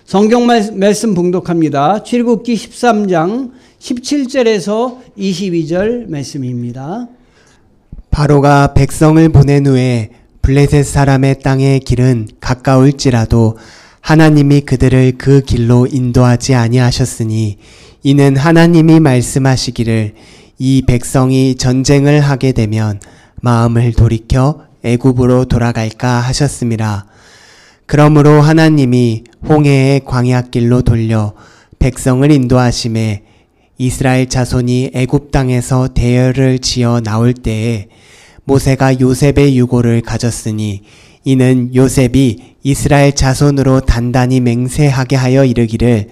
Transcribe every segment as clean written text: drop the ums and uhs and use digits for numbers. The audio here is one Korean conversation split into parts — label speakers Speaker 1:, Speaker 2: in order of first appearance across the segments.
Speaker 1: 성경 말씀 봉독합니다. 출애굽기 13장 17절에서 22절 말씀입니다.
Speaker 2: 바로가 백성을 보낸 후에 블레셋 사람의 땅의 길은 가까울지라도 하나님이 그들을 그 길로 인도하지 아니하셨으니 이는 하나님이 말씀하시기를 이 백성이 전쟁을 하게 되면 마음을 돌이켜 애굽으로 돌아갈까 하셨음이라. 그러므로 하나님이 홍해의 광야길로 돌려 백성을 인도하심에 이스라엘 자손이 애굽 땅에서 대열을 지어 나올 때에 모세가 요셉의 유고를 가졌으니 이는 요셉이 이스라엘 자손으로 단단히 맹세하게 하여 이르기를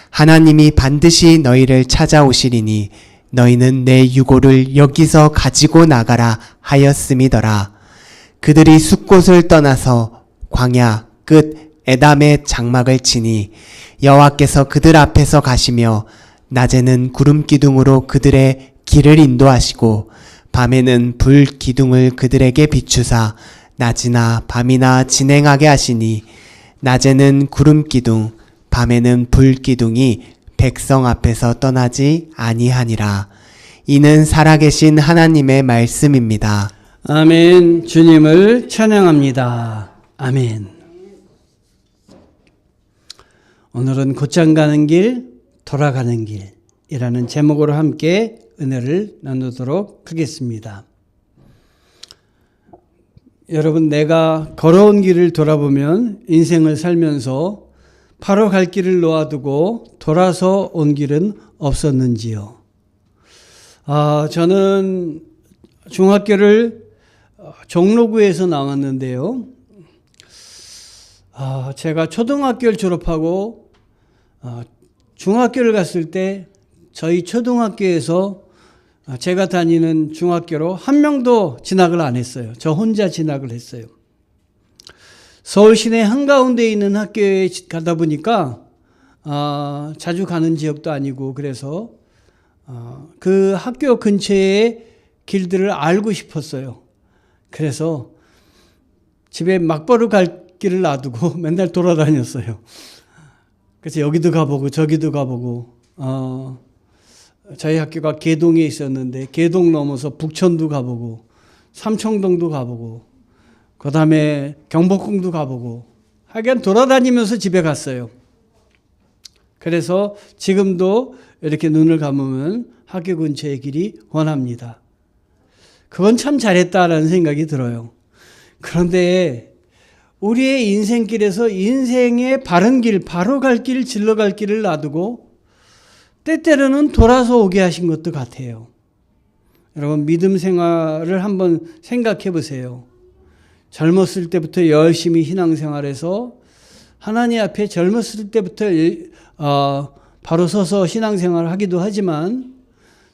Speaker 2: 하나님이 반드시 너희를 찾아오시리니 너희는 내 유고를 여기서 가지고 나가라 하였음이더라. 그들이 숫곳을 떠나서 광야 끝 에담의 장막을 치니 여호와께서 그들 앞에서 가시며 낮에는 구름 기둥으로 그들의 길을 인도하시고 밤에는 불 기둥을 그들에게 비추사 낮이나 밤이나 진행하게 하시니 낮에는 구름 기둥 밤에는 불 기둥이 백성 앞에서 떠나지 아니하니라. 이는 살아계신 하나님의 말씀입니다.
Speaker 1: 아멘. 주님을 찬양합니다. 아멘. 오늘은 곧장 가는 길, 돌아가는 길이라는 제목으로 함께 은혜를 나누도록 하겠습니다. 여러분, 내가 걸어온 길을 돌아보면 인생을 살면서 바로 갈 길을 놓아두고 돌아서 온 길은 없었는지요? 저는 중학교를 종로구에서 나왔는데요. 제가 초등학교를 졸업하고 중학교를 갔을 때 저희 초등학교에서 제가 다니는 중학교로 한 명도 진학을 안 했어요. 저 혼자 진학을 했어요. 서울 시내 한가운데 있는 학교에 가다 보니까 자주 가는 지역도 아니고 그래서 그 학교 근처의 길들을 알고 싶었어요. 그래서 집에 막바로 갈 길을 놔두고 맨날 돌아다녔어요. 그래서 여기도 가보고 저기도 가보고 저희 학교가 개동에 있었는데 개동 넘어서 북천도 가보고 삼청동도 가보고 그 다음에 경복궁도 가보고 하여간 돌아다니면서 집에 갔어요. 그래서 지금도 이렇게 눈을 감으면 학교 근처의 길이 원합니다. 그건 참 잘했다라는 생각이 들어요. 그런데 우리의 인생길에서 인생의 바른 길, 바로 갈 길, 질러 갈 길을 놔두고 때때로는 돌아서 오게 하신 것도 같아요. 여러분, 믿음 생활을 한번 생각해 보세요. 젊었을 때부터 열심히 신앙생활해서 하나님 앞에 젊었을 때부터 바로 서서 신앙생활을 하기도 하지만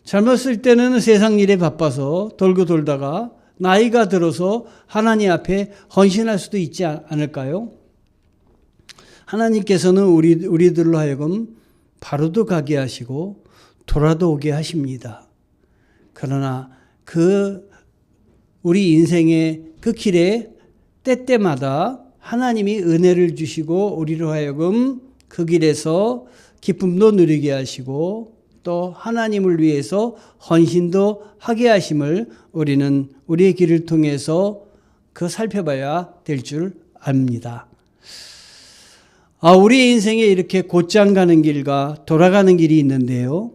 Speaker 1: 젊었을 때는 세상 일에 바빠서 돌고 돌다가 나이가 들어서 하나님 앞에 헌신할 수도 있지 않을까요? 하나님께서는 우리들로 하여금 바로도 가게 하시고 돌아도 오게 하십니다. 그러나 우리 인생의 그 길에 때때마다 하나님이 은혜를 주시고 우리로 하여금 그 길에서 기쁨도 누리게 하시고 또 하나님을 위해서 헌신도 하게 하심을 우리는 우리의 길을 통해서 살펴봐야 될 줄 압니다. 우리 인생에 이렇게 곧장 가는 길과 돌아가는 길이 있는데요.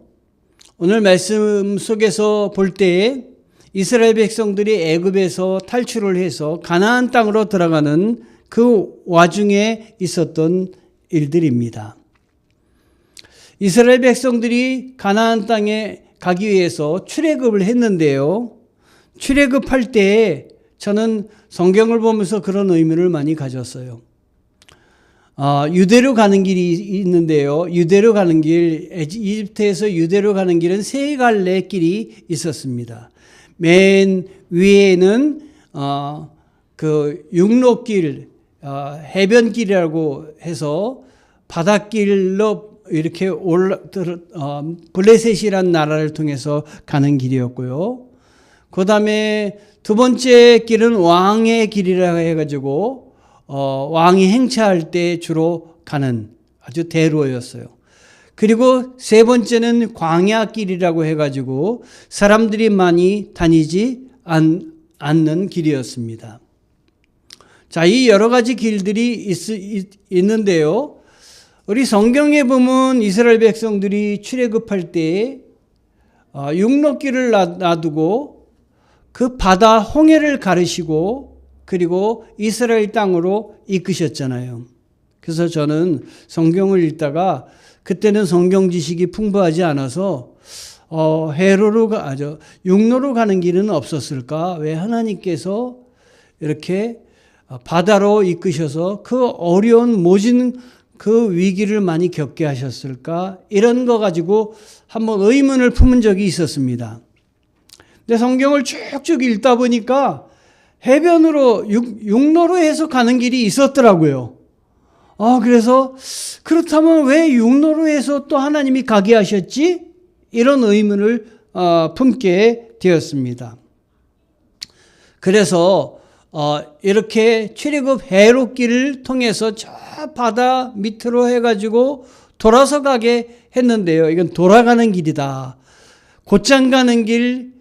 Speaker 1: 오늘 말씀 속에서 볼 때에 이스라엘 백성들이 애굽에서 탈출을 해서 가나안 땅으로 들어가는 그 와중에 있었던 일들입니다. 이스라엘 백성들이 가나안 땅에 가기 위해서 출애굽을 했는데요. 출애굽할 때 저는 성경을 보면서 그런 의미를 많이 가졌어요. 유대로 가는 길이 있는데요. 유대로 가는 길, 이집트에서 유대로 가는 길은 세 갈래 길이 있었습니다. 맨 위에는 그 육로길, 해변길이라고 해서 바닷길로 이렇게 블레셋이라는 나라를 통해서 가는 길이었고요. 그 다음에 두 번째 길은 왕의 길이라고 해가지고 왕이 행차할 때 주로 가는 아주 대로였어요. 그리고 세 번째는 광야길이라고 해가지고 사람들이 많이 다니지 않는 길이었습니다. 자, 이 여러 가지 길들이 있는데요. 우리 성경에 보면 이스라엘 백성들이 출애굽할 때 육로길을 놔두고 그 바다 홍해를 가르시고 그리고 이스라엘 땅으로 이끄셨잖아요. 그래서 저는 성경을 읽다가 그때는 성경 지식이 풍부하지 않아서 육로로 가는 길은 없었을까? 왜 하나님께서 이렇게 바다로 이끄셔서 그 어려운 모진 그 위기를 많이 겪게 하셨을까? 이런 거 가지고 한번 의문을 품은 적이 있었습니다. 근데 성경을 쭉쭉 읽다 보니까 해변으로 육로로 해서 가는 길이 있었더라고요. 그래서 그렇다면 왜 육로로 해서 또 하나님이 가게 하셨지? 이런 의문을 품게 되었습니다. 그래서 이렇게 출애굽 해로길을 통해서 저 바다 밑으로 해가지고 돌아서 가게 했는데요. 이건 돌아가는 길이다. 곧장 가는 길,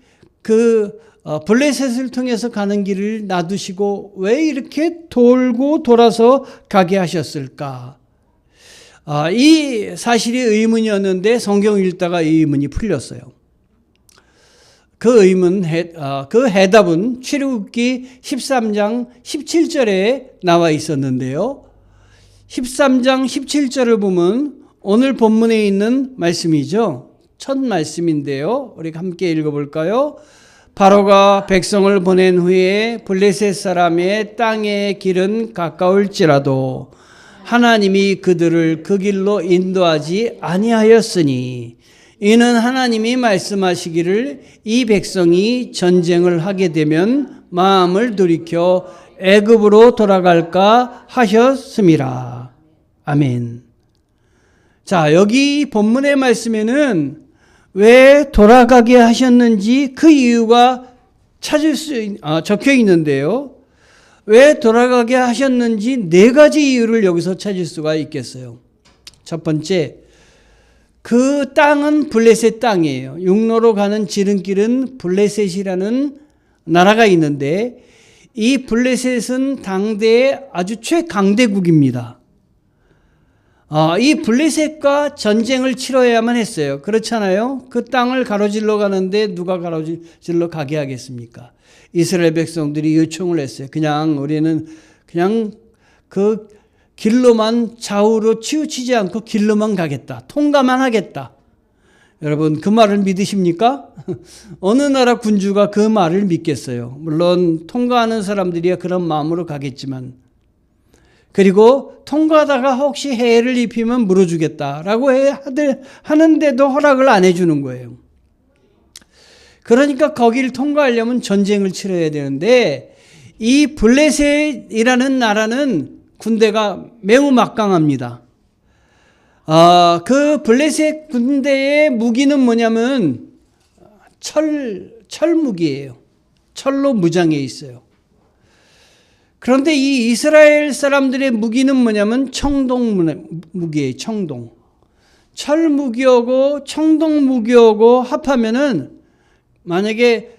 Speaker 1: 블레셋을 통해서 가는 길을 놔두시고 왜 이렇게 돌고 돌아서 가게 하셨을까? 이 사실이 의문이었는데 성경 읽다가 이 의문이 풀렸어요. 그 해답은 출애굽기 13장 17절에 나와 있었는데요. 13장 17절을 보면 오늘 본문에 있는 말씀이죠. 첫 말씀인데요. 우리 함께 읽어볼까요? 바로가 백성을 보낸 후에 블레셋 사람의 땅의 길은 가까울지라도 하나님이 그들을 그 길로 인도하지 아니하였으니 이는 하나님이 말씀하시기를 이 백성이 전쟁을 하게 되면 마음을 돌이켜 애굽으로 돌아갈까 하셨음이라. 아멘. 자, 여기 본문의 말씀에는 왜 돌아가게 하셨는지 그 이유가 적혀 있는데요. 왜 돌아가게 하셨는지 네 가지 이유를 여기서 찾을 수가 있겠어요. 첫 번째, 그 땅은 블레셋 땅이에요. 육로로 가는 지름길은 블레셋이라는 나라가 있는데 이 블레셋은 당대의 아주 최강대국입니다. 이 블레셋과 전쟁을 치러야만 했어요. 그렇잖아요. 그 땅을 가로질러 가는데 누가 가로질러 가게 하겠습니까? 이스라엘 백성들이 요청을 했어요. 우리는 그 길로만 좌우로 치우치지 않고 길로만 가겠다. 통과만 하겠다. 여러분, 그 말을 믿으십니까? 어느 나라 군주가 그 말을 믿겠어요? 물론 통과하는 사람들이야 그런 마음으로 가겠지만, 그리고 통과하다가 혹시 해를 입히면 물어주겠다라고 하는데도 허락을 안 해주는 거예요. 그러니까 거기를 통과하려면 전쟁을 치러야 되는데 이 블레셋이라는 나라는 군대가 매우 막강합니다. 그 블레셋 군대의 무기는 뭐냐면 철무기예요. 철로 무장해 있어요. 그런데 이 이스라엘 사람들의 무기는 뭐냐면 청동무기예요. 청동. 철무기하고 청동무기하고 합하면은 만약에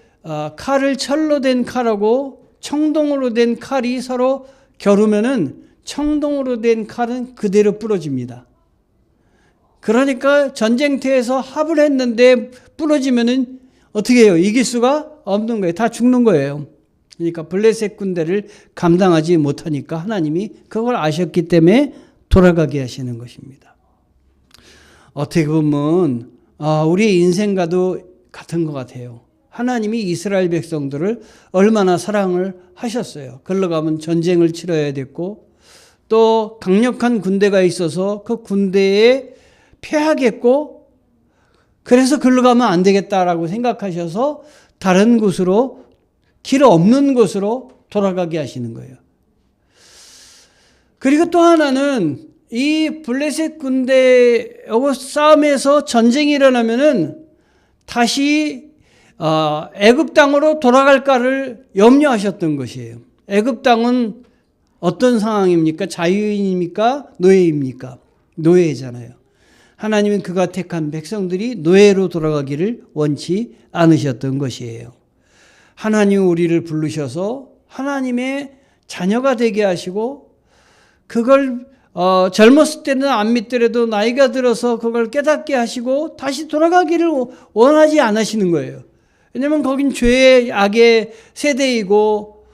Speaker 1: 칼을 철로 된 칼하고 청동으로 된 칼이 서로 겨루면은 청동으로 된 칼은 그대로 부러집니다. 그러니까 전쟁터에서 합을 했는데 부러지면은 어떻게 해요? 이길 수가 없는 거예요. 다 죽는 거예요. 그러니까 블레셋 군대를 감당하지 못하니까 하나님이 그걸 아셨기 때문에 돌아가게 하시는 것입니다. 어떻게 보면 우리 인생과도 같은 것 같아요. 하나님이 이스라엘 백성들을 얼마나 사랑을 하셨어요. 그러러 가면 전쟁을 치러야 됐고 또 강력한 군대가 있어서 그 군대에 패하겠고 그래서 그러러 가면 안 되겠다라고 생각하셔서 다른 곳으로 길 없는 곳으로 돌아가게 하시는 거예요. 그리고 또 하나는 이 블레셋 군대하고 싸움에서 전쟁이 일어나면은 다시 애굽 땅으로 돌아갈까를 염려하셨던 것이에요. 애굽 땅은 어떤 상황입니까? 자유인입니까? 노예입니까? 노예잖아요. 하나님은 그가 택한 백성들이 노예로 돌아가기를 원치 않으셨던 것이에요. 하나님 우리를 부르셔서 하나님의 자녀가 되게 하시고 그걸 젊었을 때는 안 믿더라도 나이가 들어서 그걸 깨닫게 하시고 다시 돌아가기를 원하지 않으시는 거예요. 왜냐하면 거긴 죄의 악의 세대이고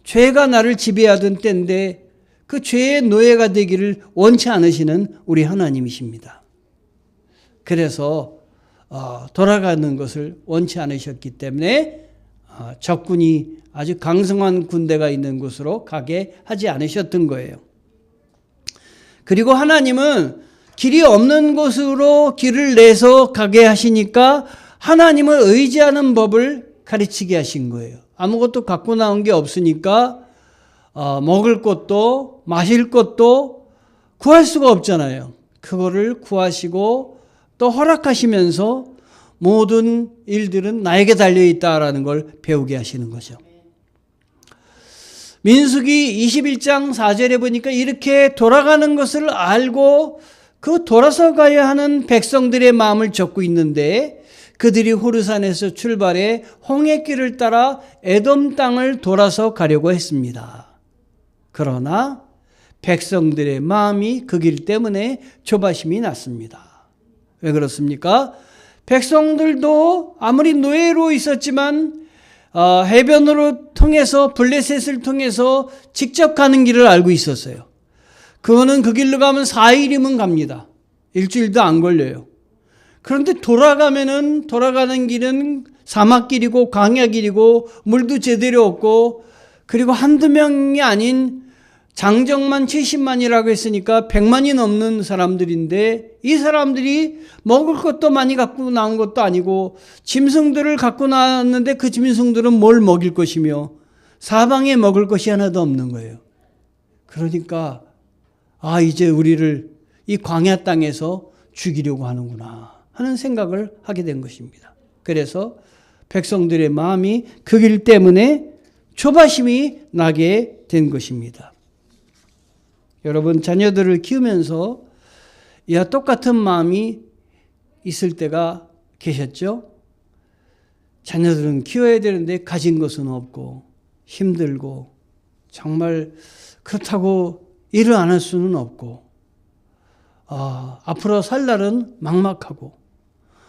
Speaker 1: 죄가 나를 지배하던 때인데 그 죄의 노예가 되기를 원치 않으시는 우리 하나님이십니다. 그래서 돌아가는 것을 원치 않으셨기 때문에 적군이 아주 강성한 군대가 있는 곳으로 가게 하지 않으셨던 거예요. 그리고 하나님은 길이 없는 곳으로 길을 내서 가게 하시니까 하나님을 의지하는 법을 가르치게 하신 거예요. 아무것도 갖고 나온 게 없으니까 먹을 것도 마실 것도 구할 수가 없잖아요. 그거를 구하시고 또 허락하시면서 모든 일들은 나에게 달려있다라는 걸 배우게 하시는 거죠. 민수기 21장 4절에 보니까 이렇게 돌아가는 것을 알고 그 돌아서 가야 하는 백성들의 마음을 적고 있는데 그들이 호르산에서 출발해 홍해길을 따라 에돔 땅을 돌아서 가려고 했습니다. 그러나 백성들의 마음이 그 길 때문에 조바심이 났습니다. 왜 그렇습니까? 백성들도 아무리 노예로 있었지만 해변으로 통해서 블레셋을 통해서 직접 가는 길을 알고 있었어요. 그거는 그 길로 가면 4일이면 갑니다. 일주일도 안 걸려요. 그런데 돌아가는 길은 사막길이고 광야길이고 물도 제대로 없고 그리고 한두 명이 아닌 장정만 70만이라고 했으니까 100만이 넘는 사람들인데 이 사람들이 먹을 것도 많이 갖고 나온 것도 아니고 짐승들을 갖고 나왔는데 그 짐승들은 뭘 먹일 것이며 사방에 먹을 것이 하나도 없는 거예요. 그러니까 이제 우리를 이 광야 땅에서 죽이려고 하는구나 하는 생각을 하게 된 것입니다. 그래서 백성들의 마음이 그 길 때문에 조바심이 나게 된 것입니다. 여러분 자녀들을 키우면서 이와 똑같은 마음이 있을 때가 계셨죠? 자녀들은 키워야 되는데 가진 것은 없고 힘들고 정말 그렇다고 일을 안 할 수는 없고 앞으로 살 날은 막막하고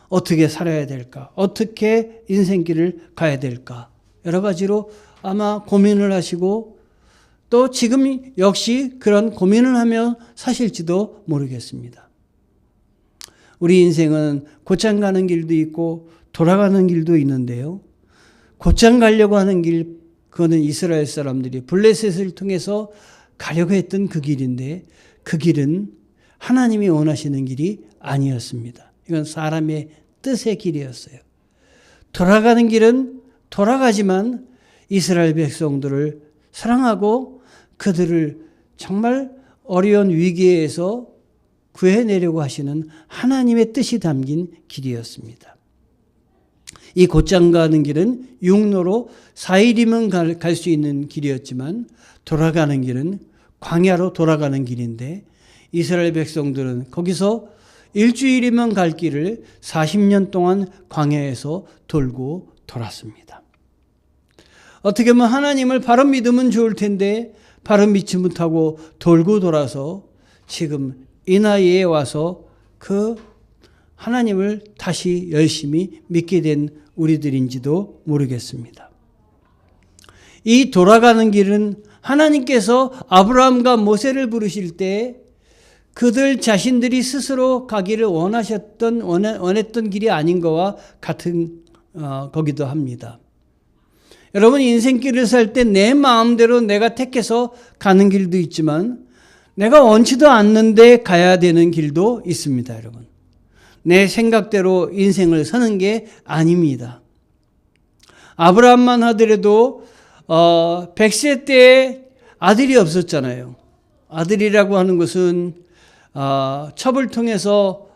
Speaker 1: 어떻게 살아야 될까? 어떻게 인생길을 가야 될까? 여러 가지로 아마 고민을 하시고 또 지금 역시 그런 고민을 하며 사실지도 모르겠습니다. 우리 인생은 곧장 가는 길도 있고 돌아가는 길도 있는데요. 곧장 가려고 하는 길, 그거는 이스라엘 사람들이 블레셋을 통해서 가려고 했던 그 길인데 그 길은 하나님이 원하시는 길이 아니었습니다. 이건 사람의 뜻의 길이었어요. 돌아가는 길은 돌아가지만 이스라엘 백성들을 사랑하고 그들을 정말 어려운 위기에서 구해내려고 하시는 하나님의 뜻이 담긴 길이었습니다. 이 곧장 가는 길은 육로로 4일이면 갈 수 있는 길이었지만 돌아가는 길은 광야로 돌아가는 길인데 이스라엘 백성들은 거기서 일주일이면 갈 길을 40년 동안 광야에서 돌고 돌았습니다. 어떻게 보면 하나님을 바로 믿으면 좋을 텐데 바로 믿지 못하고 돌고 돌아서 지금 이 나이에 와서 그 하나님을 다시 열심히 믿게 된 우리들인지도 모르겠습니다. 이 돌아가는 길은 하나님께서 아브라함과 모세를 부르실 때 그들 자신들이 스스로 가기를 원했던 길이 아닌 것과 같은 거기도 합니다. 여러분 인생길을 살 때 내 마음대로 내가 택해서 가는 길도 있지만 내가 원치도 않는데 가야 되는 길도 있습니다. 여러분 내 생각대로 인생을 사는 게 아닙니다. 아브라함만 하더라도 100세 때 아들이 없었잖아요. 아들이라고 하는 것은 첩을 통해서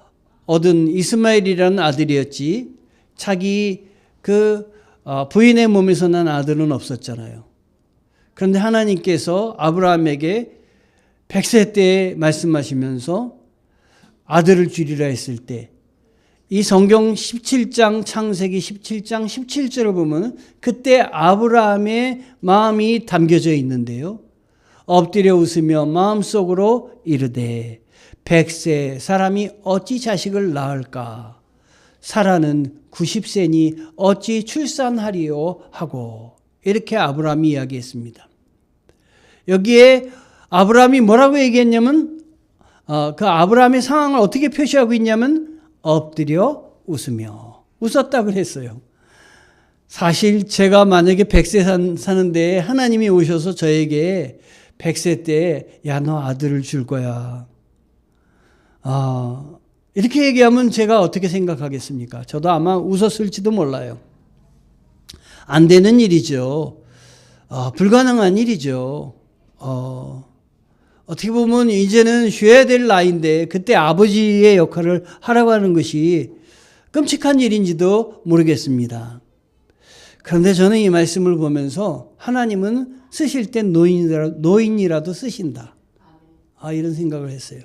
Speaker 1: 얻은 이스마엘이라는 아들이었지 자기 그 부인의 몸에서 난 아들은 없었잖아요. 그런데 하나님께서 아브라함에게 100세 때에 말씀하시면서 아들을 주리라 했을 때 이 성경 17장 창세기 17장 17절을 보면 그때 아브라함의 마음이 담겨져 있는데요. 엎드려 웃으며 마음속으로 이르되 100세 사람이 어찌 자식을 낳을까? 사라는 90세니 어찌 출산하리요? 하고 이렇게 아브라함이 이야기했습니다. 여기에 아브라함이 뭐라고 얘기했냐면 그 아브라함의 상황을 어떻게 표시하고 있냐면 엎드려 웃으며 웃었다고 했어요. 사실 제가 만약에 100세 사는데 하나님이 오셔서 저에게 100세 때 야, 너 아들을 줄 거야. 이렇게 얘기하면 제가 어떻게 생각하겠습니까? 저도 아마 웃었을지도 몰라요. 안 되는 일이죠. 불가능한 일이죠. 어떻게 보면 이제는 쉬어야 될 나이인데 그때 아버지의 역할을 하라고 하는 것이 끔찍한 일인지도 모르겠습니다. 그런데 저는 이 말씀을 보면서 하나님은 쓰실 땐 노인이라도 쓰신다. 이런 생각을 했어요.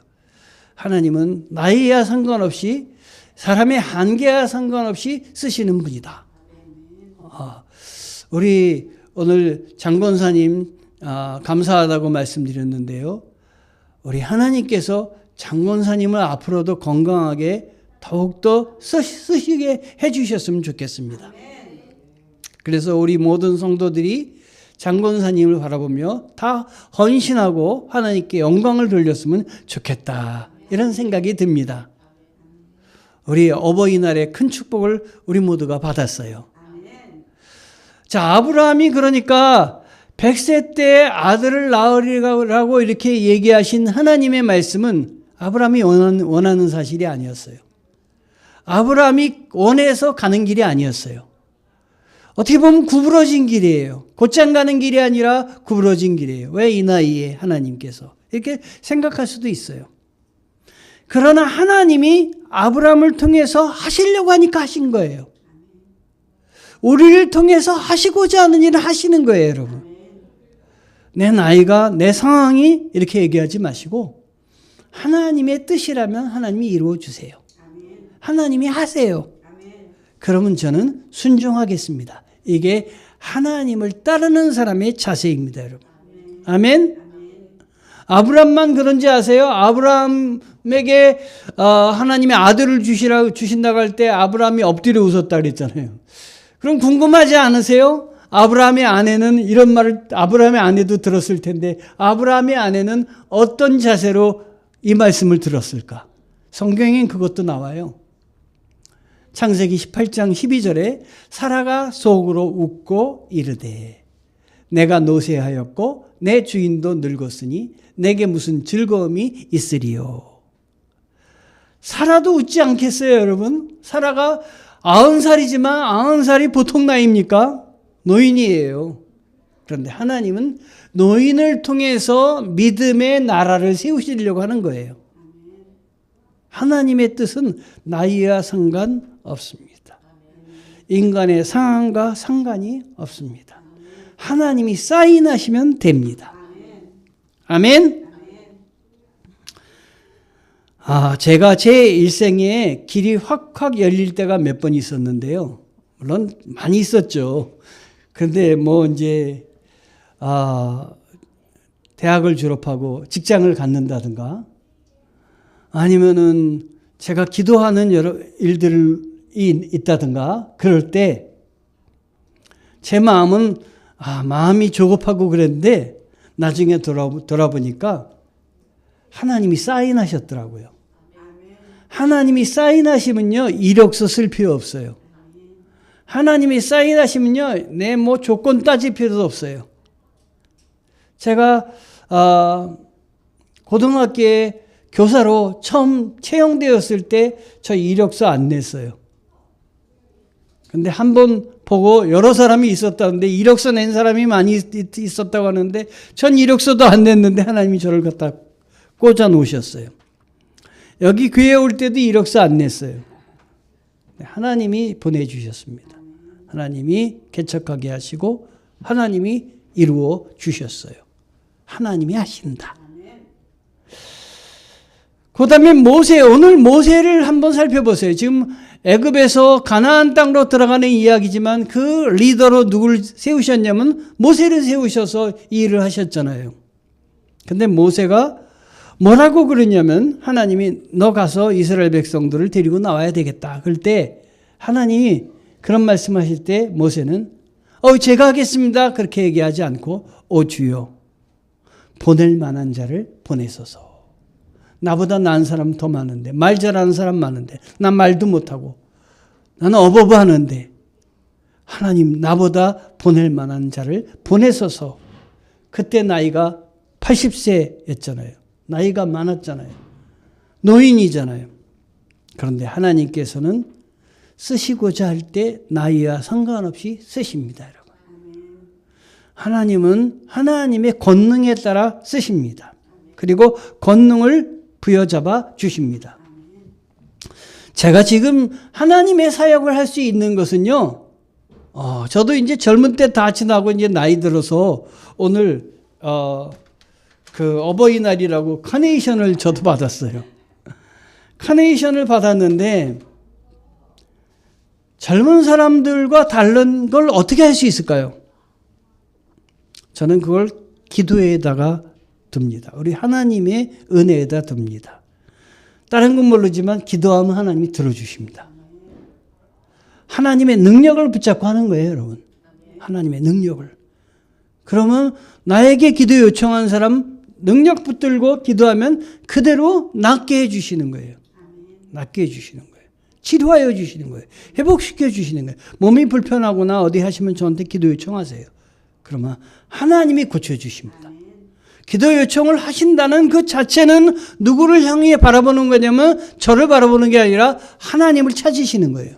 Speaker 1: 하나님은 나이와 상관없이 사람의 한계와 상관없이 쓰시는 분이다. 우리 오늘 장권사님 감사하다고 말씀드렸는데요. 우리 하나님께서 장권사님을 앞으로도 건강하게 더욱더 쓰시게 해주셨으면 좋겠습니다. 그래서 우리 모든 성도들이 장권사님을 바라보며 다 헌신하고 하나님께 영광을 돌렸으면 좋겠다. 이런 생각이 듭니다. 우리 어버이날의 큰 축복을 우리 모두가 받았어요. 자, 아브라함이 그러니까 100세 때 아들을 낳으리라고 이렇게 얘기하신 하나님의 말씀은 아브라함이 원하는 사실이 아니었어요. 아브라함이 원해서 가는 길이 아니었어요. 어떻게 보면 구부러진 길이에요. 곧장 가는 길이 아니라 구부러진 길이에요. 왜 이 나이에 하나님께서 이렇게 생각할 수도 있어요. 그러나 하나님이 아브라함을 통해서 하시려고 하니까 하신 거예요. 우리를 통해서 하시고자 하는 일을 하시는 거예요, 여러분. 내 나이가, 내 상황이 이렇게 얘기하지 마시고 하나님의 뜻이라면 하나님이 이루어 주세요. 하나님이 하세요. 그러면 저는 순종하겠습니다. 이게 하나님을 따르는 사람의 자세입니다, 여러분. 아멘. 아브라함만 그런지 아세요? 아브라함에게 하나님의 아들을 주신다고 할 때 아브라함이 엎드려 웃었다 그랬잖아요. 그럼 궁금하지 않으세요? 아브라함의 아내는 이런 말을 아브라함의 아내도 들었을 텐데 아브라함의 아내는 어떤 자세로 이 말씀을 들었을까? 성경엔 그것도 나와요. 창세기 18장 12절에 사라가 속으로 웃고 이르되 내가 노쇠하였고 내 주인도 늙었으니 내게 무슨 즐거움이 있으리요. 사라도 웃지 않겠어요, 여러분? 사라가 90살이지만 90살이 보통 나이입니까? 노인이에요. 그런데 하나님은 노인을 통해서 믿음의 나라를 세우시려고 하는 거예요. 하나님의 뜻은 나이와 상관없습니다. 인간의 상황과 상관이 없습니다. 하나님이 사인하시면 됩니다. 아멘. 제가 제 일생에 길이 확확 열릴 때가 몇 번 있었는데요. 물론 많이 있었죠. 그런데 이제 대학을 졸업하고 직장을 갖는다든가 아니면은 제가 기도하는 여러 일들이 있다든가 그럴 때 제 마음은 마음이 조급하고 그랬는데 나중에 돌아보니까 하나님이 사인하셨더라고요. 하나님이 사인하시면요 이력서 쓸 필요 없어요. 하나님이 사인하시면요 내 조건 따질 필요도 없어요. 제가 고등학교에 교사로 처음 채용되었을 때 저 이력서 안 냈어요. 근데 한 번 보고 여러 사람이 있었다는데 이력서 낸 사람이 많이 있었다고 하는데 전 이력서도 안 냈는데 하나님이 저를 갖다 꽂아 놓으셨어요. 여기 교회 올 때도 이력서 안 냈어요. 하나님이 보내주셨습니다. 하나님이 개척하게 하시고 하나님이 이루어 주셨어요. 하나님이 하신다. 그 다음에 모세, 오늘 모세를 한번 살펴보세요. 지금 애굽에서 가나안 땅으로 들어가는 이야기지만 그 리더로 누굴 세우셨냐면 모세를 세우셔서 이 일을 하셨잖아요. 근데 모세가 뭐라고 그러냐면 하나님이 너 가서 이스라엘 백성들을 데리고 나와야 되겠다. 그럴 때 하나님이 그런 말씀하실 때 모세는 제가 하겠습니다. 그렇게 얘기하지 않고 주여 보낼 만한 자를 보내소서. 나보다 나은 사람 더 많은데, 말 잘하는 사람 많은데, 난 말도 못하고, 나는 어버버 하는데, 하나님 나보다 보낼 만한 자를 보내소서. 그때 나이가 80세였잖아요. 나이가 많았잖아요. 노인이잖아요. 그런데 하나님께서는 쓰시고자 할 때 나이와 상관없이 쓰십니다, 여러분. 하나님은 하나님의 권능에 따라 쓰십니다. 그리고 권능을 부여잡아 주십니다. 제가 지금 하나님의 사역을 할 수 있는 것은요, 저도 이제 젊은 때 다 지나고 이제 나이 들어서 오늘, 그 어버이날이라고 카네이션을 저도 받았어요. 카네이션을 받았는데, 젊은 사람들과 다른 걸 어떻게 할 수 있을까요? 저는 그걸 기도에다가 둡니다. 우리 하나님의 은혜에다 둡니다. 다른 건 모르지만 기도하면 하나님이 들어주십니다. 하나님의 능력을 붙잡고 하는 거예요, 여러분. 하나님의 능력을. 그러면 나에게 기도 요청한 사람 능력 붙들고 기도하면 그대로 낫게 해주시는 거예요. 낫게 해주시는 거예요. 치료하여 주시는 거예요. 회복시켜 주시는 거예요. 몸이 불편하거나 어디 하시면 저한테 기도 요청하세요. 그러면 하나님이 고쳐주십니다. 기도 요청을 하신다는 그 자체는 누구를 향해 바라보는 거냐면 저를 바라보는 게 아니라 하나님을 찾으시는 거예요.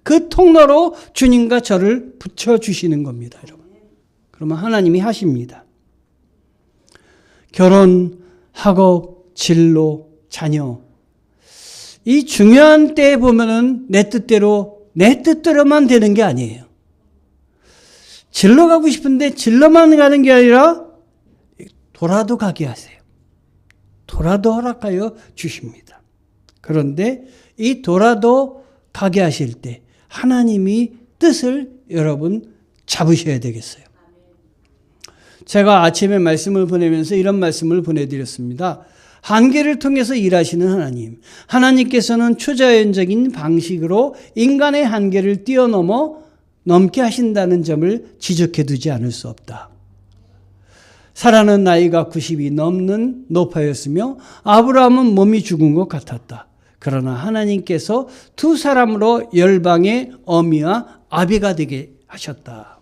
Speaker 1: 그 통로로 주님과 저를 붙여주시는 겁니다, 여러분. 그러면 하나님이 하십니다. 결혼, 학업, 진로, 자녀. 이 중요한 때에 보면은 내 뜻대로만 되는 게 아니에요. 진로 가고 싶은데 진로만 가는 게 아니라 도라도 가게 하세요. 도라도 허락하여 주십니다. 그런데 이 도라도 가게 하실 때 하나님이 뜻을 여러분 잡으셔야 되겠어요. 제가 아침에 말씀을 보내면서 이런 말씀을 보내드렸습니다. 한계를 통해서 일하시는 하나님. 하나님께서는 초자연적인 방식으로 인간의 한계를 넘게 하신다는 점을 지적해 두지 않을 수 없다. 사라는 나이가 90이 넘는 노파였으며 아브라함은 몸이 죽은 것 같았다. 그러나 하나님께서 두 사람으로 열방의 어미와 아비가 되게 하셨다.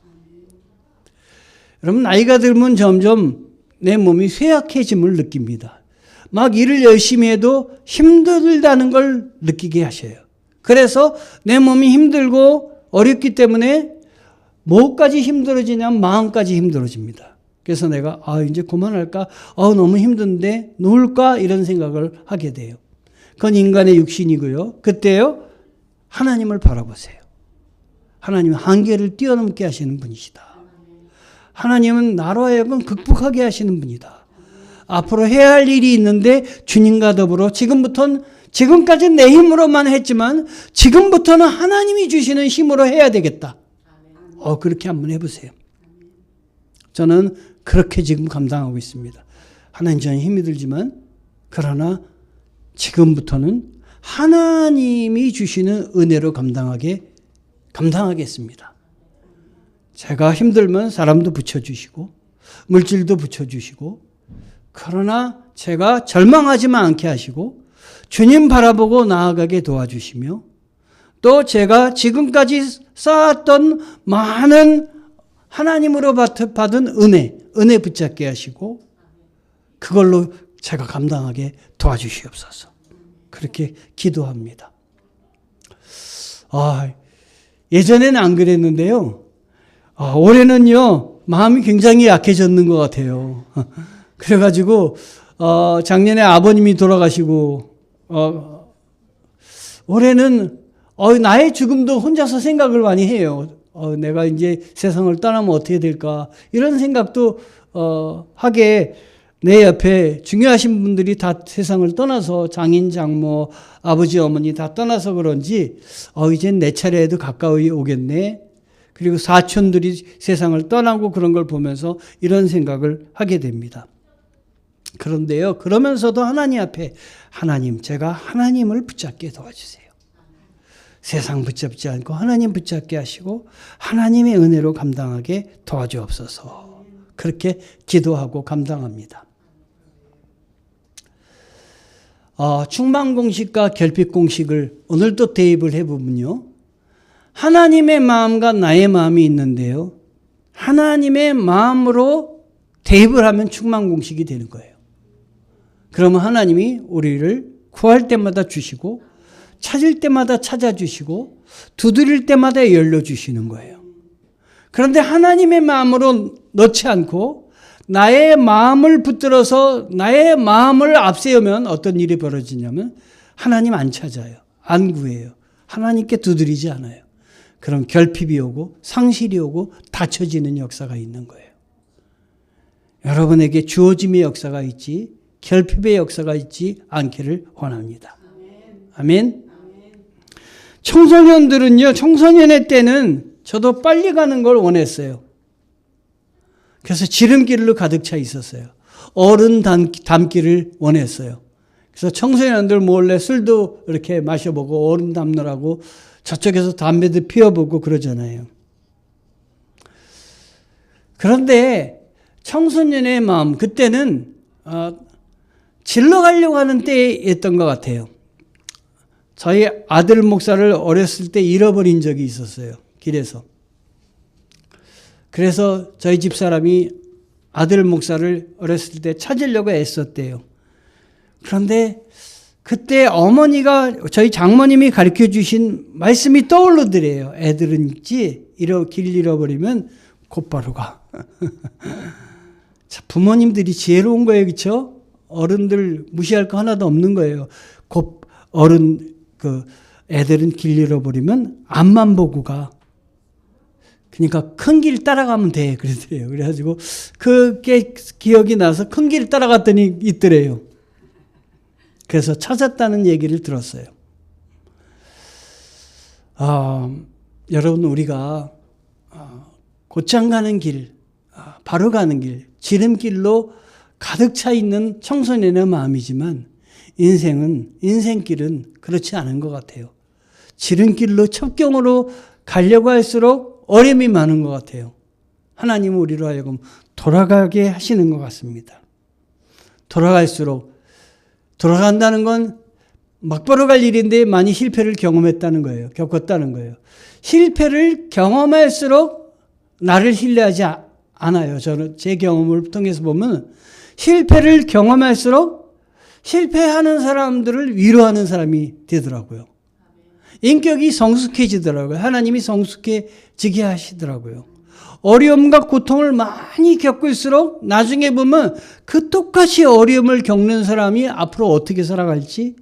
Speaker 1: 여러분, 나이가 들면 점점 내 몸이 쇠약해짐을 느낍니다. 막 일을 열심히 해도 힘들다는 걸 느끼게 하셔요. 그래서 내 몸이 힘들고 어렵기 때문에 뭐까지 힘들어지냐면 마음까지 힘들어집니다. 그래서 내가 이제 그만할까? 너무 힘든데 놓을까? 이런 생각을 하게 돼요. 그건 인간의 육신이고요. 그때요, 하나님을 바라보세요. 하나님은 한계를 뛰어넘게 하시는 분이시다. 하나님은 나로 하여금 극복하게 하시는 분이다. 앞으로 해야 할 일이 있는데 주님과 더불어 지금까지는 내 힘으로만 했지만 지금부터는 하나님이 주시는 힘으로 해야 되겠다. 그렇게 한번 해보세요. 저는 그렇게 지금 감당하고 있습니다. 하나님, 저는 힘이 들지만 그러나 지금부터는 하나님이 주시는 은혜로 감당하겠습니다. 제가 힘들면 사람도 붙여주시고 물질도 붙여주시고, 그러나 제가 절망하지만 않게 하시고 주님 바라보고 나아가게 도와주시며, 또 제가 지금까지 쌓았던 많은 하나님으로 받은 은혜 붙잡게 하시고 그걸로 제가 감당하게 도와주시옵소서. 그렇게 기도합니다. 예전에는 안 그랬는데요. 올해는요, 마음이 굉장히 약해졌는 것 같아요. 그래가지고 작년에 아버님이 돌아가시고 올해는 나의 죽음도 혼자서 생각을 많이 해요. 내가 이제 세상을 떠나면 어떻게 될까? 이런 생각도 하게 내 옆에 중요하신 분들이 다 세상을 떠나서 장인, 장모, 아버지, 어머니 다 떠나서 그런지 이젠 내 차례에도 가까이 오겠네. 그리고 사촌들이 세상을 떠나고 그런 걸 보면서 이런 생각을 하게 됩니다. 그런데요, 그러면서도 하나님 앞에 하나님, 제가 하나님을 붙잡게 도와주세요. 세상 붙잡지 않고 하나님 붙잡게 하시고 하나님의 은혜로 감당하게 도와주옵소서. 그렇게 기도하고 감당합니다. 충만 공식과 결핍 공식을 오늘 또 대입을 해보면요. 하나님의 마음과 나의 마음이 있는데요. 하나님의 마음으로 대입을 하면 충만 공식이 되는 거예요. 그러면 하나님이 우리를 구할 때마다 주시고 찾을 때마다 찾아주시고 두드릴 때마다 열려주시는 거예요. 그런데 하나님의 마음으로 넣지 않고 나의 마음을 붙들어서 나의 마음을 앞세우면 어떤 일이 벌어지냐면 하나님 안 찾아요. 안 구해요. 하나님께 두드리지 않아요. 그럼 결핍이 오고 상실이 오고 닫혀지는 역사가 있는 거예요. 여러분에게 주어짐의 역사가 있지 결핍의 역사가 있지 않기를 원합니다. 아멘. 청소년들은요, 청소년의 때는 저도 빨리 가는 걸 원했어요. 그래서 지름길로 가득 차 있었어요. 어른 닮기를 원했어요. 그래서 청소년들 몰래 술도 이렇게 마셔보고 어른 닮느라고 저쪽에서 담배도 피워보고 그러잖아요. 그런데 청소년의 마음, 그때는 질러 가려고 하는 때였던 것 같아요. 저희 아들 목사를 어렸을 때 잃어버린 적이 있었어요. 길에서. 그래서 저희 집사람이 아들 목사를 어렸을 때 찾으려고 애썼대요. 그런데 그때 어머니가 저희 장모님이 가르쳐 주신 말씀이 떠오르더래요. 애들은 있지 길 잃어버리면 곧바로 가. 자, 부모님들이 지혜로운 거예요. 그렇죠? 어른들 무시할 거 하나도 없는 거예요. 애들은 길 잃어버리면 앞만 보고 가. 그러니까 큰 길 따라가면 돼. 그러더래요. 그래가지고 그게 기억이 나서 큰 길 따라갔더니 있더래요. 그래서 찾았다는 얘기를 들었어요. 여러분, 우리가 곧장 가는 길, 바로 가는 길, 지름길로 가득 차 있는 청소년의 마음이지만 인생길은 그렇지 않은 것 같아요. 지름길로 첩경으로 가려고 할수록 어려움이 많은 것 같아요. 하나님은 우리로 하여금 돌아가게 하시는 것 같습니다. 돌아간다는 건 막바로 갈 일인데 많이 실패를 겪었다는 거예요. 실패를 경험할수록 나를 신뢰하지 않아요. 저는 제 경험을 통해서 보면 실패를 경험할수록 실패하는 사람들을 위로하는 사람이 되더라고요. 인격이 성숙해지더라고요. 하나님이 성숙해지게 하시더라고요. 어려움과 고통을 많이 겪을수록 나중에 보면 그 똑같이 어려움을 겪는 사람이 앞으로 어떻게 살아갈지,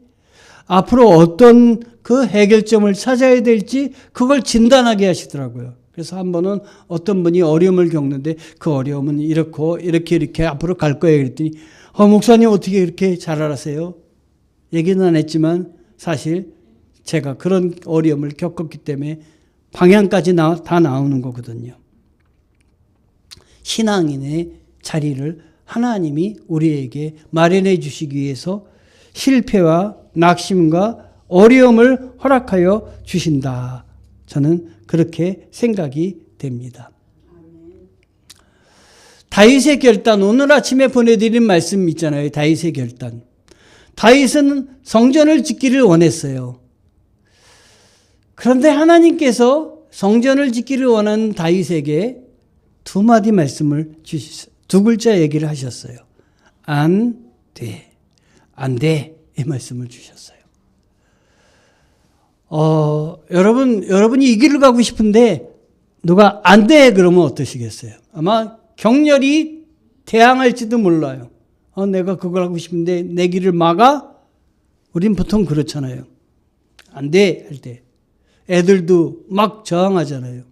Speaker 1: 앞으로 어떤 그 해결점을 찾아야 될지 그걸 진단하게 하시더라고요. 그래서 한 번은 어떤 분이 어려움을 겪는데 그 어려움은 이렇게 앞으로 갈 거예요. 그랬더니 목사님 어떻게 이렇게 잘 알아세요? 얘기는 안 했지만 사실 제가 그런 어려움을 겪었기 때문에 방향까지 다 나오는 거거든요. 신앙인의 자리를 하나님이 우리에게 마련해 주시기 위해서 실패와 낙심과 어려움을 허락하여 주신다. 저는 그렇게 생각이 됩니다. 다윗의 결단, 오늘 아침에 보내드린 말씀 있잖아요. 다윗의 결단. 다윗은 성전을 짓기를 원했어요. 그런데 하나님께서 성전을 짓기를 원하는 다윗에게 두 마디 말씀을 주셨어요. 두 글자 얘기를 하셨어요. 안 돼. 안 돼. 이 말씀을 주셨어요. 여러분이 이 길을 가고 싶은데 누가 안 돼 그러면 어떠시겠어요? 아마 격렬히 대항할지도 몰라요. 내가 그걸 하고 싶은데 내 길을 막아? 우린 보통 그렇잖아요. 안 돼 할 때. 애들도 막 저항하잖아요.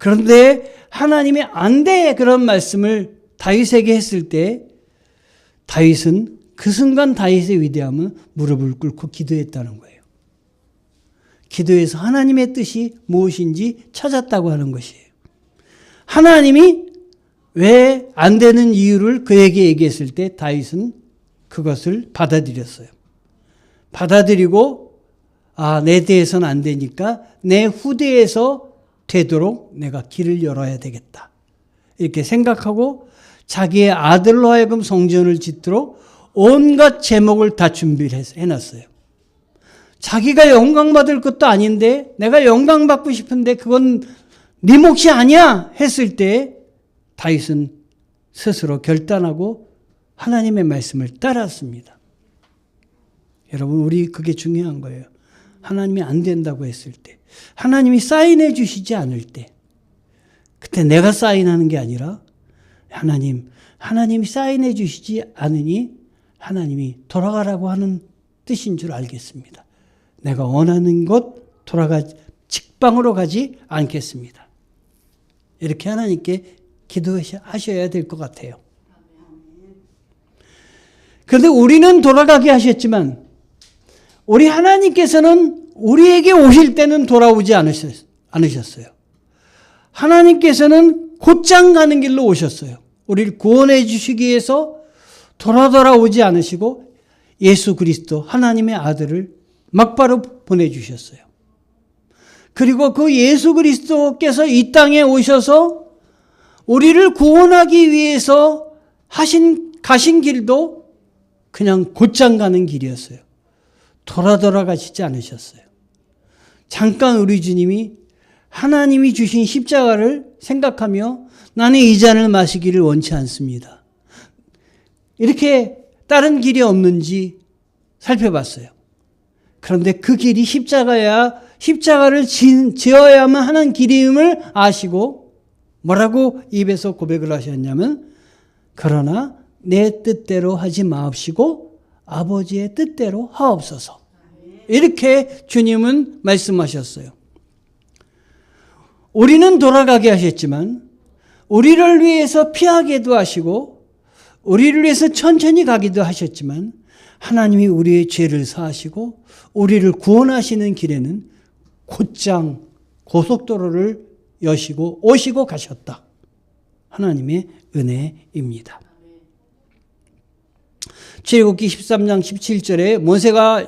Speaker 1: 그런데 하나님이 안 돼! 그런 말씀을 다윗에게 했을 때 다윗은 그 순간 다윗의 위대함은 무릎을 꿇고 기도했다는 거예요. 기도해서 하나님의 뜻이 무엇인지 찾았다고 하는 것이에요. 하나님이 왜 안 되는 이유를 그에게 얘기했을 때 다윗은 그것을 받아들였어요. 받아들이고 내 대해서는 안 되니까 내 후대에서 되도록 내가 길을 열어야 되겠다. 이렇게 생각하고 자기의 아들로 하여금 성전을 짓도록 온갖 제목을 다 준비를 해놨어요. 자기가 영광받을 것도 아닌데 내가 영광받고 싶은데 그건 네 몫이 아니야 했을 때 다윗은 스스로 결단하고 하나님의 말씀을 따랐습니다. 여러분, 우리 그게 중요한 거예요. 하나님이 안 된다고 했을 때, 하나님이 사인해 주시지 않을 때, 그때 내가 사인하는 게 아니라 하나님이 사인해 주시지 않으니 하나님이 돌아가라고 하는 뜻인 줄 알겠습니다. 내가 원하는 곳 직방으로 가지 않겠습니다. 이렇게 하나님께 기도하셔야 될 것 같아요. 그런데 우리는 돌아가게 하셨지만 우리 하나님께서는 우리에게 오실 때는 돌아오지 않으셨어요. 하나님께서는 곧장 가는 길로 오셨어요. 우리를 구원해 주시기 위해서 돌아오지 않으시고 예수 그리스도 하나님의 아들을 막바로 보내주셨어요. 그리고 그 예수 그리스도께서 이 땅에 오셔서 우리를 구원하기 위해서 가신 길도 그냥 곧장 가는 길이었어요. 돌아가시지 않으셨어요. 잠깐 우리 주님이 하나님이 주신 십자가를 생각하며 나는 이 잔을 마시기를 원치 않습니다. 이렇게 다른 길이 없는지 살펴봤어요. 그런데 그 길이 십자가를 지어야만 하는 길임을 아시고 뭐라고 입에서 고백을 하셨냐면 그러나 내 뜻대로 하지 마옵시고 아버지의 뜻대로 하옵소서. 이렇게 주님은 말씀하셨어요. 우리는 돌아가게 하셨지만 우리를 위해서 피하게도 하시고 우리를 위해서 천천히 가기도 하셨지만 하나님이 우리의 죄를 사하시고 우리를 구원하시는 길에는 곧장 고속도로를 여시고 오시고 가셨다. 하나님의 은혜입니다. 출애굽기 13장 17절에 모세가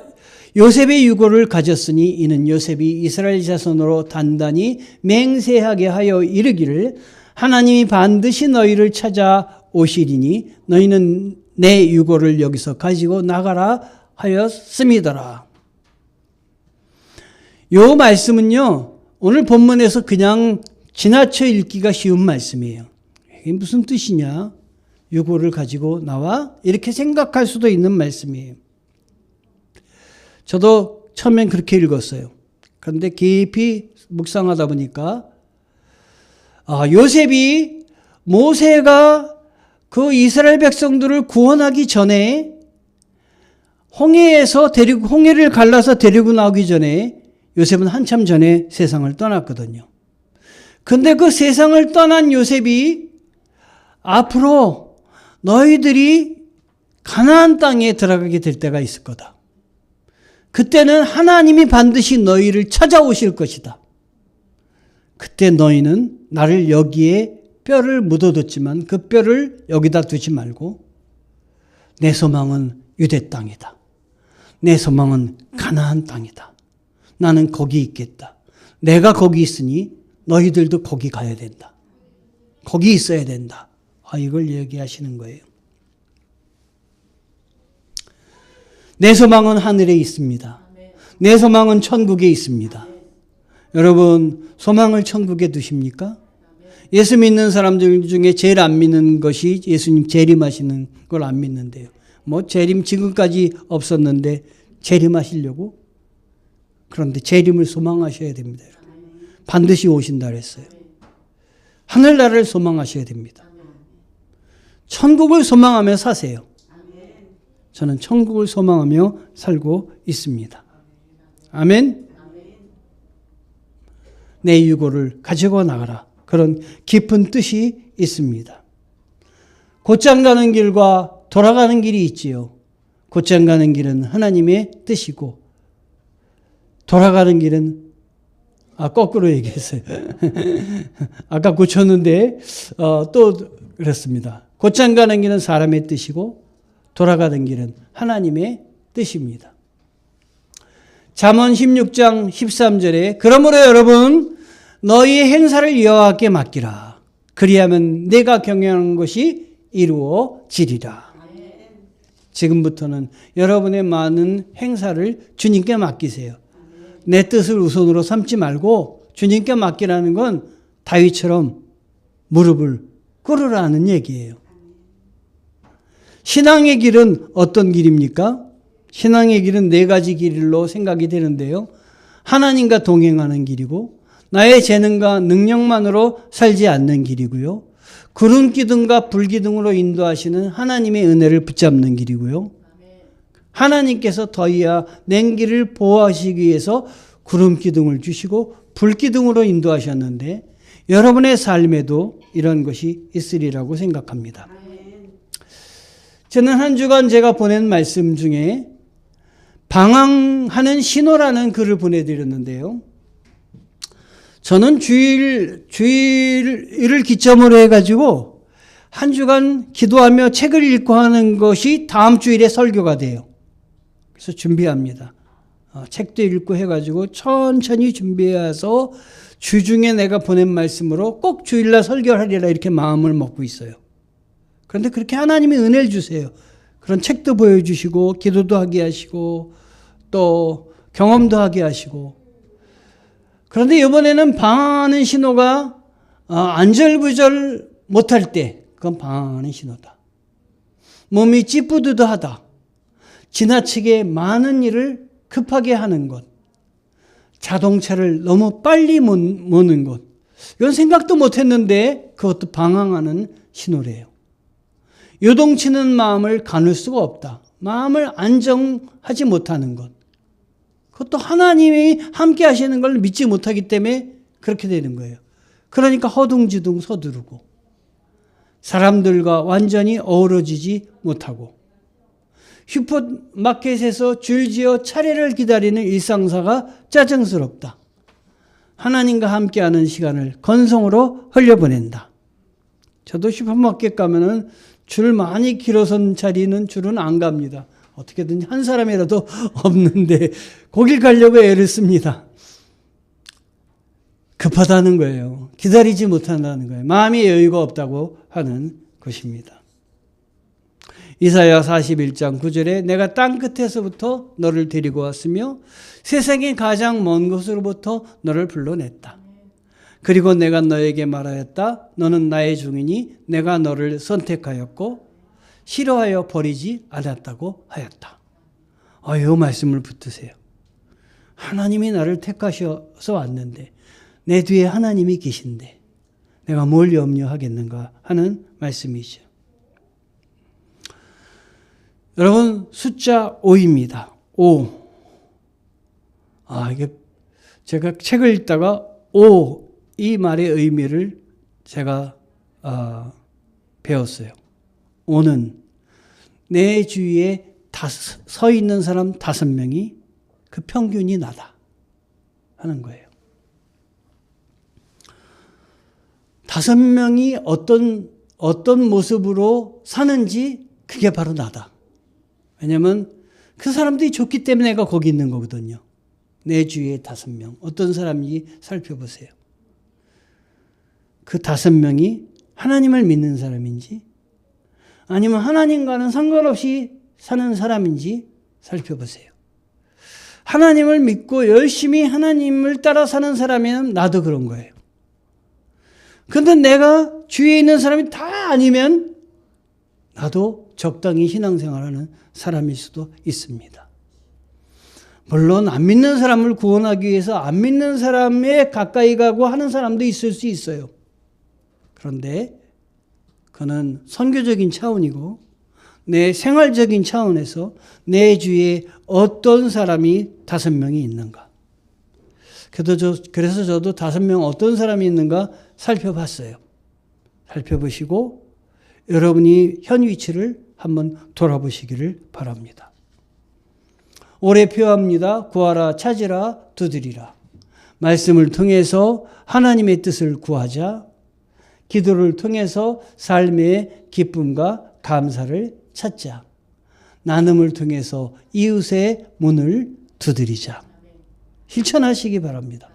Speaker 1: 요셉의 유고를 가졌으니 이는 요셉이 이스라엘 자손으로 단단히 맹세하게 하여 이르기를 하나님이 반드시 너희를 찾아오시리니 너희는 내 유고를 여기서 가지고 나가라 하였음이더라. 요 말씀은요, 오늘 본문에서 그냥 지나쳐 읽기가 쉬운 말씀이에요. 이게 무슨 뜻이냐? 유고를 가지고 나와? 이렇게 생각할 수도 있는 말씀이에요. 저도 처음엔 그렇게 읽었어요. 그런데 깊이 묵상하다 보니까 요셉이 모세가 그 이스라엘 백성들을 구원하기 전에 홍해를 갈라서 데리고 나오기 전에 요셉은 한참 전에 세상을 떠났거든요. 근데 그 세상을 떠난 요셉이 앞으로 너희들이 가나안 땅에 들어가게 될 때가 있을 거다. 그때는 하나님이 반드시 너희를 찾아오실 것이다. 그때 너희는 나를 여기에 뼈를 묻어뒀지만 그 뼈를 여기다 두지 말고 내 소망은 유대 땅이다. 내 소망은 가나안 땅이다. 나는 거기 있겠다. 내가 거기 있으니 너희들도 거기 가야 된다. 거기 있어야 된다. 이걸 얘기하시는 거예요. 내 소망은 하늘에 있습니다. 내 소망은 천국에 있습니다. 여러분, 소망을 천국에 두십니까? 예수 믿는 사람들 중에 제일 안 믿는 것이 예수님 재림하시는 걸 안 믿는데요. 재림 지금까지 없었는데 재림하시려고? 그런데 재림을 소망하셔야 됩니다. 반드시 오신다 그랬어요. 하늘나라를 소망하셔야 됩니다. 천국을 소망하며 사세요. 저는 천국을 소망하며 살고 있습니다. 아멘. 내 유고를 가지고 나가라 그런 깊은 뜻이 있습니다. 곧장 가는 길과 돌아가는 길이 있지요. 곧장 가는 길은 하나님의 뜻이고 돌아가는 길은 거꾸로 얘기했어요. 아까 고쳤는데 또 그렇습니다. 곧장 가는 길은 사람의 뜻이고 돌아가는 길은 하나님의 뜻입니다. 잠언 16장 13절에 그러므로 여러분 너희의 행사를 여호와께 맡기라. 그리하면 내가 경영하는 것이 이루어지리라. 지금부터는 여러분의 많은 행사를 주님께 맡기세요. 내 뜻을 우선으로 삼지 말고 주님께 맡기라는 건 다윗처럼 무릎을 꿇으라는 얘기예요. 신앙의 길은 어떤 길입니까? 신앙의 길은 네 가지 길로 생각이 되는데요. 하나님과 동행하는 길이고 나의 재능과 능력만으로 살지 않는 길이고요. 구름 기둥과 불 기둥으로 인도하시는 하나님의 은혜를 붙잡는 길이고요. 하나님께서 더이야 낸 길을 보호하시기 위해서 구름 기둥을 주시고 불 기둥으로 인도하셨는데 여러분의 삶에도 이런 것이 있으리라고 생각합니다. 저는 한 주간 제가 보낸 말씀 중에 방황하는 신호라는 글을 보내드렸는데요. 저는 주일을 기점으로 해가지고 한 주간 기도하며 책을 읽고 하는 것이 다음 주일에 설교가 돼요. 그래서 준비합니다. 책도 읽고 해가지고 천천히 준비해서 주중에 내가 보낸 말씀으로 꼭 주일날 설교하리라 이렇게 마음을 먹고 있어요. 그런데 그렇게 하나님이 은혜를 주세요. 그런 책도 보여주시고 기도도 하게 하시고 또 경험도 하게 하시고 그런데 이번에는 방황하는 신호가 안절부절 못할 때 그건 방황하는 신호다. 몸이 찌뿌드드하다. 지나치게 많은 일을 급하게 하는 것. 자동차를 너무 빨리 모는 것. 이건 생각도 못했는데 그것도 방황하는 신호래요. 요동치는 마음을 가눌 수가 없다. 마음을 안정하지 못하는 것. 그것도 하나님이 함께 하시는 걸 믿지 못하기 때문에 그렇게 되는 거예요. 그러니까 허둥지둥 서두르고 사람들과 완전히 어우러지지 못하고 슈퍼마켓에서 줄지어 차례를 기다리는 일상사가 짜증스럽다. 하나님과 함께하는 시간을 건성으로 흘려보낸다. 저도 슈퍼마켓 가면은 줄 많이 길어선 자리는 줄은 안 갑니다. 어떻게든 한 사람이라도 없는데 거길 가려고 애를 씁니다. 급하다는 거예요. 기다리지 못한다는 거예요. 마음이 여유가 없다고 하는 것입니다. 이사야 41장 9절에 내가 땅 끝에서부터 너를 데리고 왔으며 세상의 가장 먼 곳으로부터 너를 불러냈다. 그리고 내가 너에게 말하였다. 너는 나의 종이니 내가 너를 선택하였고 싫어하여 버리지 않았다고 하였다. 이 말씀을 붙드세요. 하나님이 나를 택하셔서 왔는데 내 뒤에 하나님이 계신데 내가 뭘 염려하겠는가 하는 말씀이죠. 여러분 숫자 5입니다. 5. 이게 제가 책을 읽다가 5 이 말의 의미를 제가 배웠어요. 5는 내 주위에 서 있는 사람 5명이 그 평균이 나다 하는 거예요. 5명이 어떤 모습으로 사는지 그게 바로 나다. 왜냐하면 그 사람들이 좋기 때문에 내가 거기 있는 거거든요. 내 주위에 5명. 어떤 사람인지 살펴보세요. 그 5명이 하나님을 믿는 사람인지 아니면 하나님과는 상관없이 사는 사람인지 살펴보세요. 하나님을 믿고 열심히 하나님을 따라 사는 사람이면 나도 그런 거예요. 그런데 내가 주위에 있는 사람이 다 아니면 나도 적당히 신앙생활하는 사람일 수도 있습니다. 물론 안 믿는 사람을 구원하기 위해서 안 믿는 사람에 가까이 가고 하는 사람도 있을 수 있어요. 그런데 그는 선교적인 차원이고 내 생활적인 차원에서 내 주위에 어떤 사람이 5명이 있는가. 그래서 저도 5명 어떤 사람이 있는가 살펴봤어요. 살펴보시고 여러분이 현 위치를 한번 돌아보시기를 바랍니다. 올해 표합니다. 구하라, 찾으라, 두드리라. 말씀을 통해서 하나님의 뜻을 구하자. 기도를 통해서 삶의 기쁨과 감사를 찾자. 나눔을 통해서 이웃의 문을 두드리자. 실천하시기 바랍니다.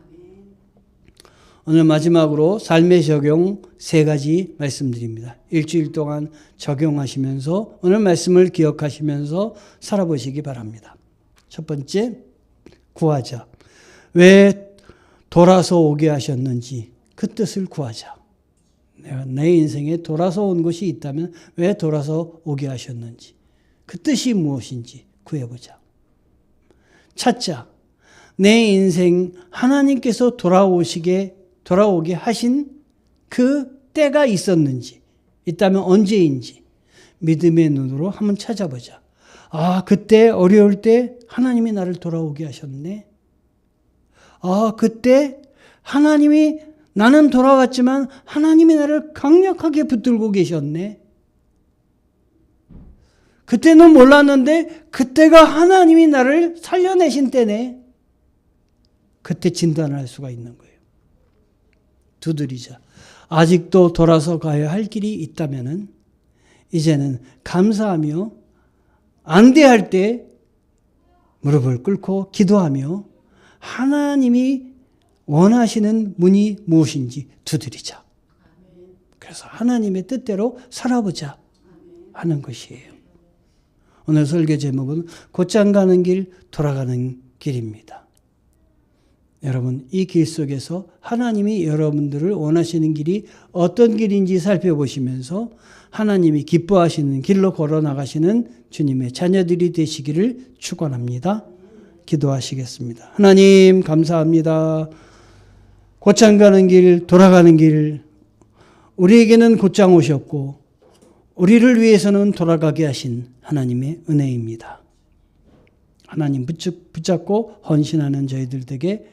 Speaker 1: 오늘 마지막으로 삶의 적용 3가지 말씀드립니다. 일주일 동안 적용하시면서 오늘 말씀을 기억하시면서 살아보시기 바랍니다. 첫 번째, 구하자. 왜 돌아서 오게 하셨는지 그 뜻을 구하자. 내가 내 인생에 돌아서 온 것이 있다면 왜 돌아서 오게 하셨는지 그 뜻이 무엇인지 구해보자. 찾자. 내 인생 하나님께서 돌아오게 하신 그 때가 있다면 언제인지 믿음의 눈으로 한번 찾아보자. 아, 그때 어려울 때 하나님이 나를 돌아오게 하셨네. 아, 그때 나는 돌아왔지만 하나님이 나를 강력하게 붙들고 계셨네. 그때는 몰랐는데 그때가 하나님이 나를 살려내신 때네. 그때 진단할 수가 있는 거예요. 두드리자. 아직도 돌아서 가야 할 길이 있다면은 이제는 감사하며 안대할 때 무릎을 꿇고 기도하며 하나님이 원하시는 문이 무엇인지 두드리자. 그래서 하나님의 뜻대로 살아보자 하는 것이에요. 오늘 설교 제목은 곧장 가는 길, 돌아가는 길입니다. 여러분, 이 길 속에서 하나님이 여러분들을 원하시는 길이 어떤 길인지 살펴보시면서 하나님이 기뻐하시는 길로 걸어 나가시는 주님의 자녀들이 되시기를 축원합니다. 기도하시겠습니다. 하나님 감사합니다. 곧장 가는 길, 돌아가는 길, 우리에게는 곧장 오셨고 우리를 위해서는 돌아가게 하신 하나님의 은혜입니다. 하나님 붙잡고 헌신하는 저희들 되게